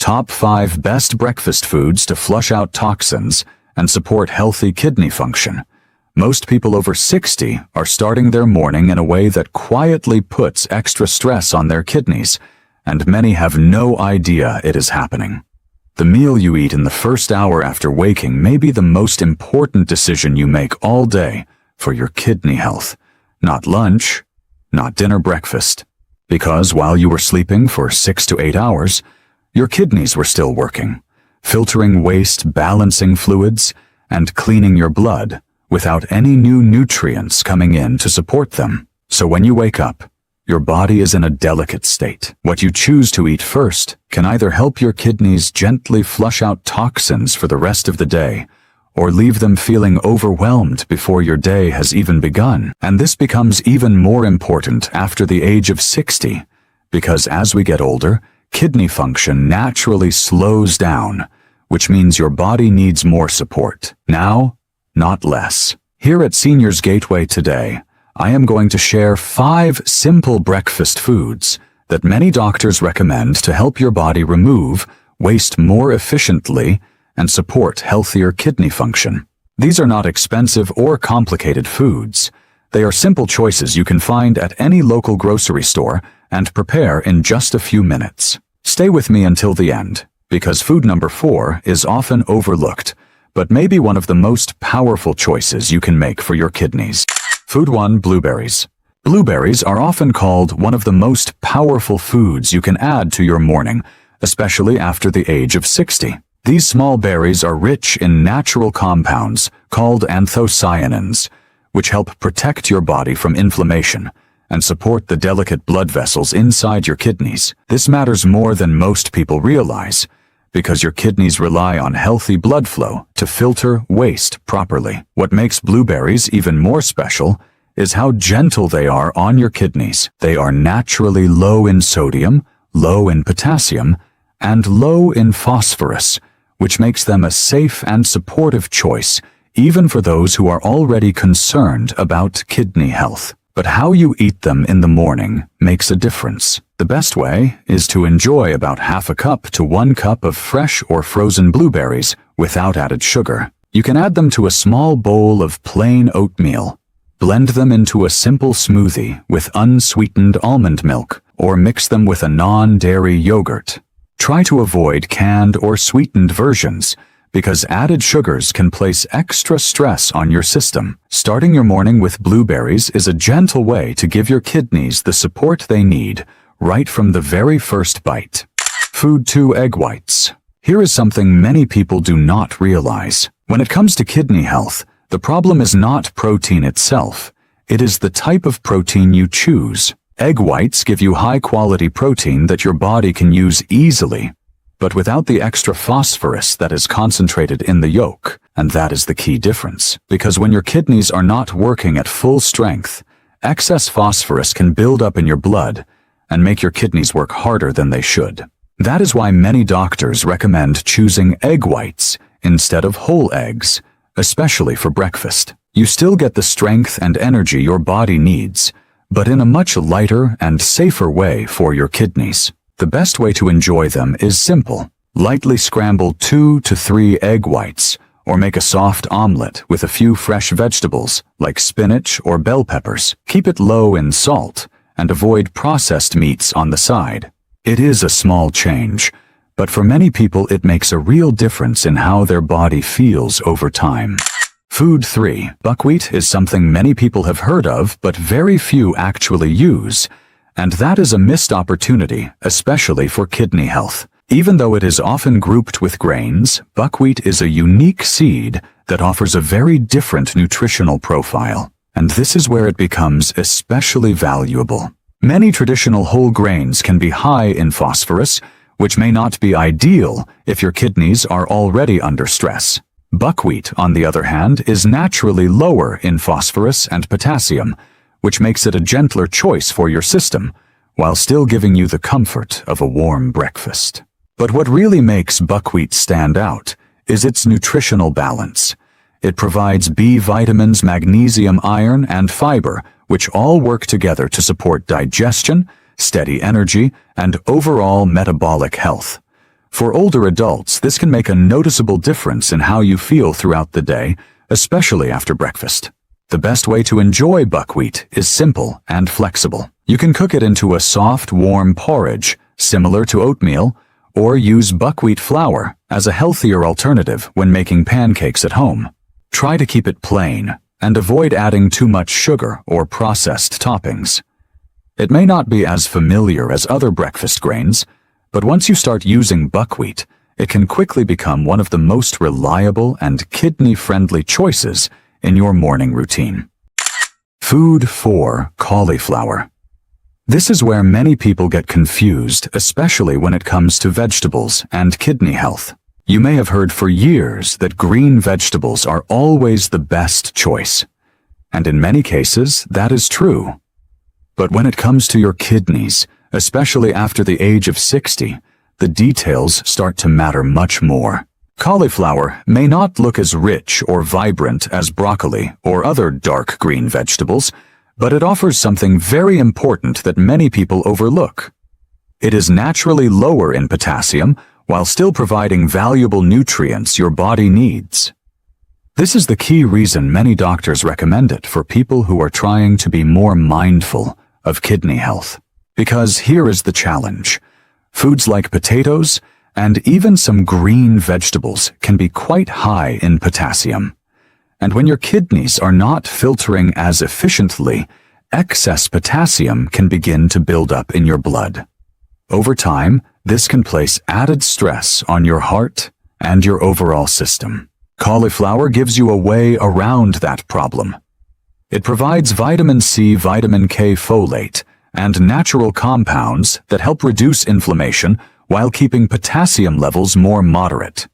Top 5 Best Breakfast Foods to Flush Out Toxins and Support Healthy Kidney Function. Most people over 60 are starting their morning in a way that quietly puts extra stress on their kidneys, and many have no idea it is happening. The meal you eat in the first hour after waking may be the most important decision you make all day for your kidney health. Not lunch, not dinner, breakfast. Because while you were sleeping for 6 to 8 hours, your kidneys were still working, filtering waste, balancing fluids, and cleaning your blood without any new nutrients coming in to support them. So when you wake up, your body is in a delicate state. What you choose to eat first can either help your kidneys gently flush out toxins for the rest of the day, or leave them feeling overwhelmed before your day has even begun. And this becomes even more important after the age of 60, because as we get older, kidney function naturally slows down, which means your body needs more support. Now, not less. Here at Seniors Gateway today, I am going to share 5 simple breakfast foods that many doctors recommend to help your body remove waste more efficiently and support healthier kidney function. These are not expensive or complicated foods. They are simple choices you can find at any local grocery store and prepare in just a few minutes. Stay with me until the end, because food number 4 is often overlooked, but may be one of the most powerful choices you can make for your kidneys. Food 1. Blueberries. Blueberries are often called one of the most powerful foods you can add to your morning, especially after the age of 60. These small berries are rich in natural compounds called anthocyanins, which help protect your body from inflammation and support the delicate blood vessels inside your kidneys. This matters more than most people realize, because your kidneys rely on healthy blood flow to filter waste properly. What makes blueberries even more special is how gentle they are on your kidneys. They are naturally low in sodium, low in potassium, and low in phosphorus, which makes them a safe and supportive choice, even for those who are already concerned about kidney health. But how you eat them in the morning makes a difference. The best way is to enjoy about half a cup to 1 cup of fresh or frozen blueberries without added sugar. You can add them to a small bowl of plain oatmeal. Blend them into a simple smoothie with unsweetened almond milk, or mix them with a non-dairy yogurt. Try to avoid canned or sweetened versions, because added sugars can place extra stress on your system. Starting your morning with blueberries is a gentle way to give your kidneys the support they need right from the very first bite. Food 2. Egg whites. Here is something many people do not realize. When it comes to kidney health, the problem is not protein itself. It is the type of protein you choose. Egg whites give you high-quality protein that your body can use easily, but without the extra phosphorus that is concentrated in the yolk. And that is the key difference, because when your kidneys are not working at full strength, excess phosphorus can build up in your blood and make your kidneys work harder than they should. That is why many doctors recommend choosing egg whites instead of whole eggs, especially for breakfast. You still get the strength and energy your body needs, but in a much lighter and safer way for your kidneys. The best way to enjoy them is simple. Lightly scramble 2 to 3 egg whites, or make a soft omelet with a few fresh vegetables like spinach or bell peppers. Keep it low in salt and avoid processed meats on the side. It is a small change, but for many people it makes a real difference in how their body feels over time. Food 3. Buckwheat is something many people have heard of, but very few actually use. And that is a missed opportunity, especially for kidney health. Even though it is often grouped with grains, buckwheat is a unique seed that offers a very different nutritional profile. And this is where it becomes especially valuable. Many traditional whole grains can be high in phosphorus, which may not be ideal if your kidneys are already under stress. Buckwheat, on the other hand, is naturally lower in phosphorus and potassium, which makes it a gentler choice for your system, while still giving you the comfort of a warm breakfast. But what really makes buckwheat stand out is its nutritional balance. It provides B vitamins, magnesium, iron, and fiber, which all work together to support digestion, steady energy, and overall metabolic health. For older adults, this can make a noticeable difference in how you feel throughout the day, especially after breakfast. The best way to enjoy buckwheat is simple and flexible. You can cook it into a soft, warm porridge, similar to oatmeal, or use buckwheat flour as a healthier alternative when making pancakes at home. Try to keep it plain and avoid adding too much sugar or processed toppings. It may not be as familiar as other breakfast grains, but once you start using buckwheat, it can quickly become one of the most reliable and kidney-friendly choices in your morning routine. Food 4. Cauliflower. This is where many people get confused, especially when it comes to vegetables and kidney health. You may have heard for years that green vegetables are always the best choice. And in many cases, that is true. But when it comes to your kidneys, especially after the age of 60, the details start to matter much more. Cauliflower may not look as rich or vibrant as broccoli or other dark green vegetables, but it offers something very important that many people overlook. It is naturally lower in potassium while still providing valuable nutrients your body needs. This is the key reason many doctors recommend it for people who are trying to be more mindful of kidney health. Because here is the challenge. Foods like potatoes and even some green vegetables can be quite high in potassium. And when your kidneys are not filtering as efficiently, excess potassium can begin to build up in your blood. Over time, this can place added stress on your heart and your overall system. Cauliflower gives you a way around that problem. It provides vitamin C, vitamin K, folate, and natural compounds that help reduce inflammation while keeping potassium levels more moderate.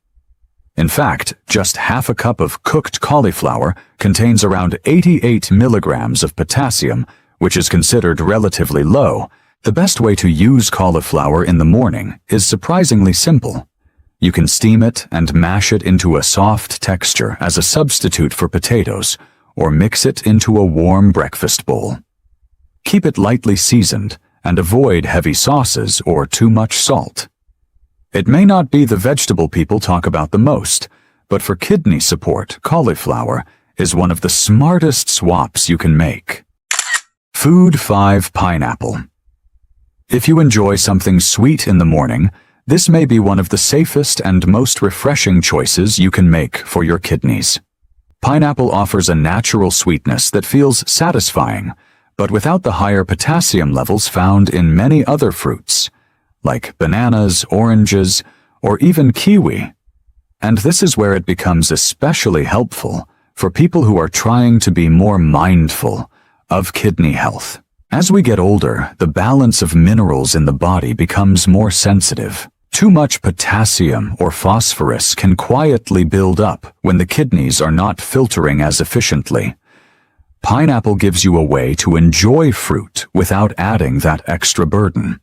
In fact, just half a cup of cooked cauliflower contains around 88 milligrams of potassium, which is considered relatively low. The best way to use cauliflower in the morning is surprisingly simple. You can steam it and mash it into a soft texture as a substitute for potatoes, or mix it into a warm breakfast bowl. Keep it lightly seasoned and avoid heavy sauces or too much salt. It may not be the vegetable people talk about the most, but for kidney support, cauliflower is one of the smartest swaps you can make. Food 5. Pineapple. If you enjoy something sweet in the morning, this may be one of the safest and most refreshing choices you can make for your kidneys. Pineapple offers a natural sweetness that feels satisfying, but without the higher potassium levels found in many other fruits, like bananas, oranges, or even kiwi. And this is where it becomes especially helpful for people who are trying to be more mindful of kidney health. As we get older, the balance of minerals in the body becomes more sensitive. Too much potassium or phosphorus can quietly build up when the kidneys are not filtering as efficiently. Pineapple gives you a way to enjoy fruit without adding that extra burden.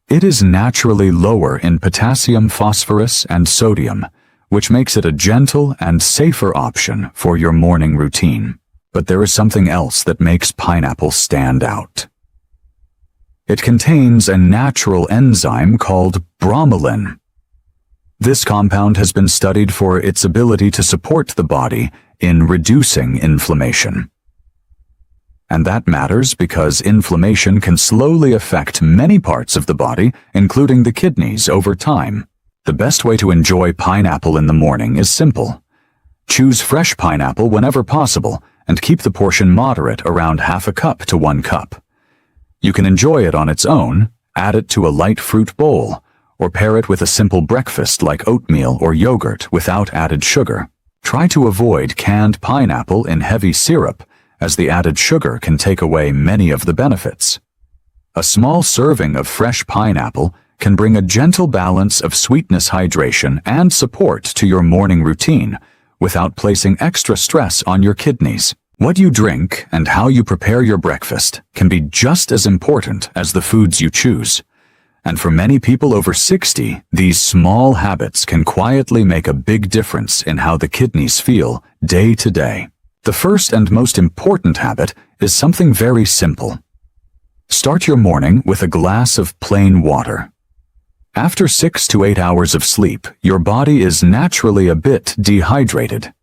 It is naturally lower in potassium, phosphorus, and sodium, which makes it a gentle and safer option for your morning routine. But there is something else that makes pineapple stand out. It contains a natural enzyme called bromelain. This compound has been studied for its ability to support the body in reducing inflammation. And that matters because inflammation can slowly affect many parts of the body, including the kidneys, over time. The best way to enjoy pineapple in the morning is simple. Choose fresh pineapple whenever possible and keep the portion moderate, around half a cup to 1 cup. You can enjoy it on its own, add it to a light fruit bowl, or pair it with a simple breakfast like oatmeal or yogurt without added sugar. Try to avoid canned pineapple in heavy syrup, as the added sugar can take away many of the benefits. A small serving of fresh pineapple can bring a gentle balance of sweetness, hydration, and support to your morning routine without placing extra stress on your kidneys. What you drink and how you prepare your breakfast can be just as important as the foods you choose. And for many people over 60, these small habits can quietly make a big difference in how the kidneys feel day to day. The first and most important habit is something very simple. Start your morning with a glass of plain water. After 6 to 8 hours of sleep, your body is naturally a bit dehydrated.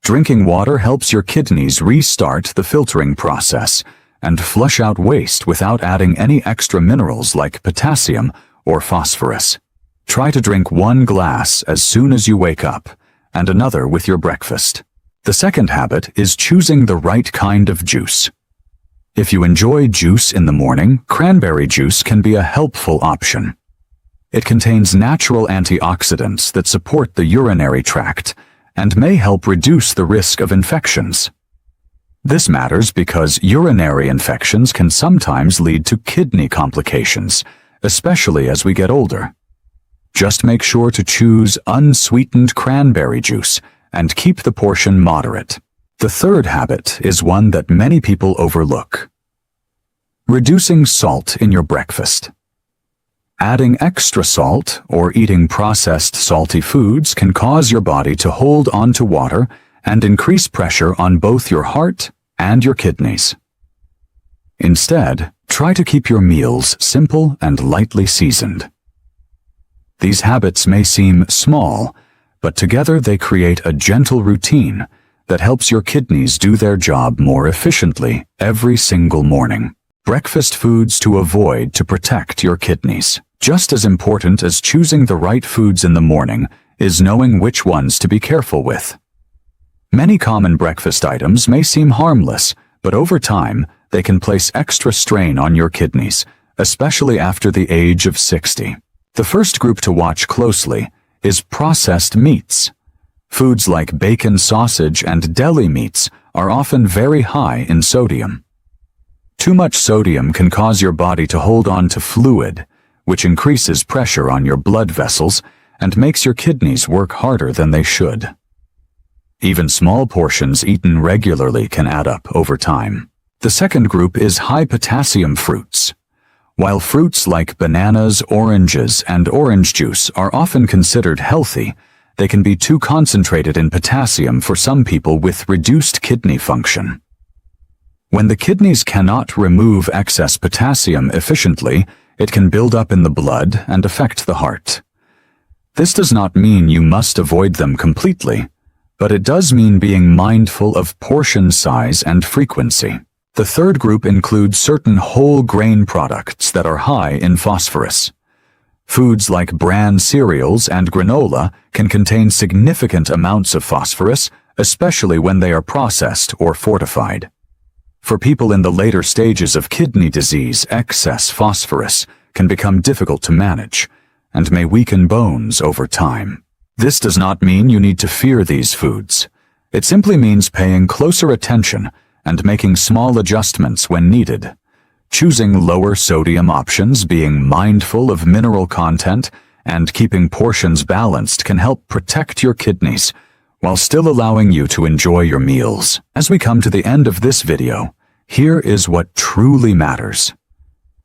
Drinking water helps your kidneys restart the filtering process and flush out waste without adding any extra minerals like potassium or phosphorus. Try to drink 1 glass as soon as you wake up, and another with your breakfast. The second habit is choosing the right kind of juice. If you enjoy juice in the morning, cranberry juice can be a helpful option. It contains natural antioxidants that support the urinary tract and may help reduce the risk of infections. This matters because urinary infections can sometimes lead to kidney complications, especially as we get older. Just make sure to choose unsweetened cranberry juice and keep the portion moderate. The third habit is one that many people overlook. Reducing salt in your breakfast. Adding extra salt or eating processed salty foods can cause your body to hold on to water and increase pressure on both your heart and your kidneys. Instead, try to keep your meals simple and lightly seasoned. These habits may seem small, but together they create a gentle routine that helps your kidneys do their job more efficiently every single morning. Breakfast foods to avoid to protect your kidneys. Just as important as choosing the right foods in the morning is knowing which ones to be careful with. Many common breakfast items may seem harmless, but over time, they can place extra strain on your kidneys, especially after the age of 60. The first group to watch closely is processed meats. Foods like bacon, sausage, and deli meats are often very high in sodium. Too much sodium can cause your body to hold on to fluid, which increases pressure on your blood vessels and makes your kidneys work harder than they should. Even small portions eaten regularly can add up over time. The second group is high-potassium fruits. While fruits like bananas, oranges, and orange juice are often considered healthy, they can be too concentrated in potassium for some people with reduced kidney function. When the kidneys cannot remove excess potassium efficiently, it can build up in the blood and affect the heart. This does not mean you must avoid them completely, but it does mean being mindful of portion size and frequency. The third group includes certain whole grain products that are high in phosphorus. Foods like bran cereals and granola can contain significant amounts of phosphorus, especially when they are processed or fortified. For people in the later stages of kidney disease, excess phosphorus can become difficult to manage and may weaken bones over time. This does not mean you need to fear these foods. It simply means paying closer attention and making small adjustments when needed. Choosing lower sodium options, being mindful of mineral content, and keeping portions balanced can help protect your kidneys while still allowing you to enjoy your meals. As we come to the end of this video, here is what truly matters.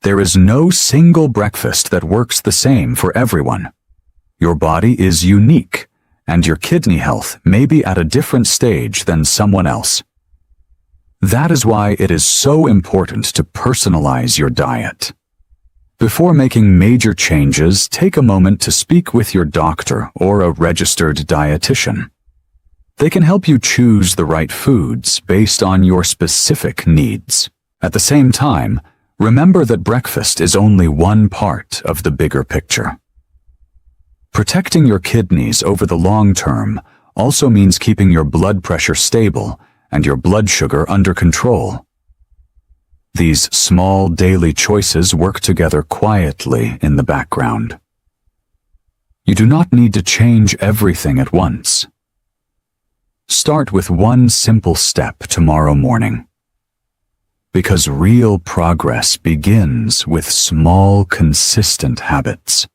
There is no single breakfast that works the same for everyone. Your body is unique, and your kidney health may be at a different stage than someone else. That is why it is so important to personalize your diet. Before making major changes, take a moment to speak with your doctor or a registered dietitian. They can help you choose the right foods based on your specific needs. At the same time, remember that breakfast is only one part of the bigger picture. Protecting your kidneys over the long term also means keeping your blood pressure stable and your blood sugar under control. These small daily choices work together quietly in the background. You do not need to change everything at once. Start with one simple step tomorrow morning. Because real progress begins with small, consistent habits.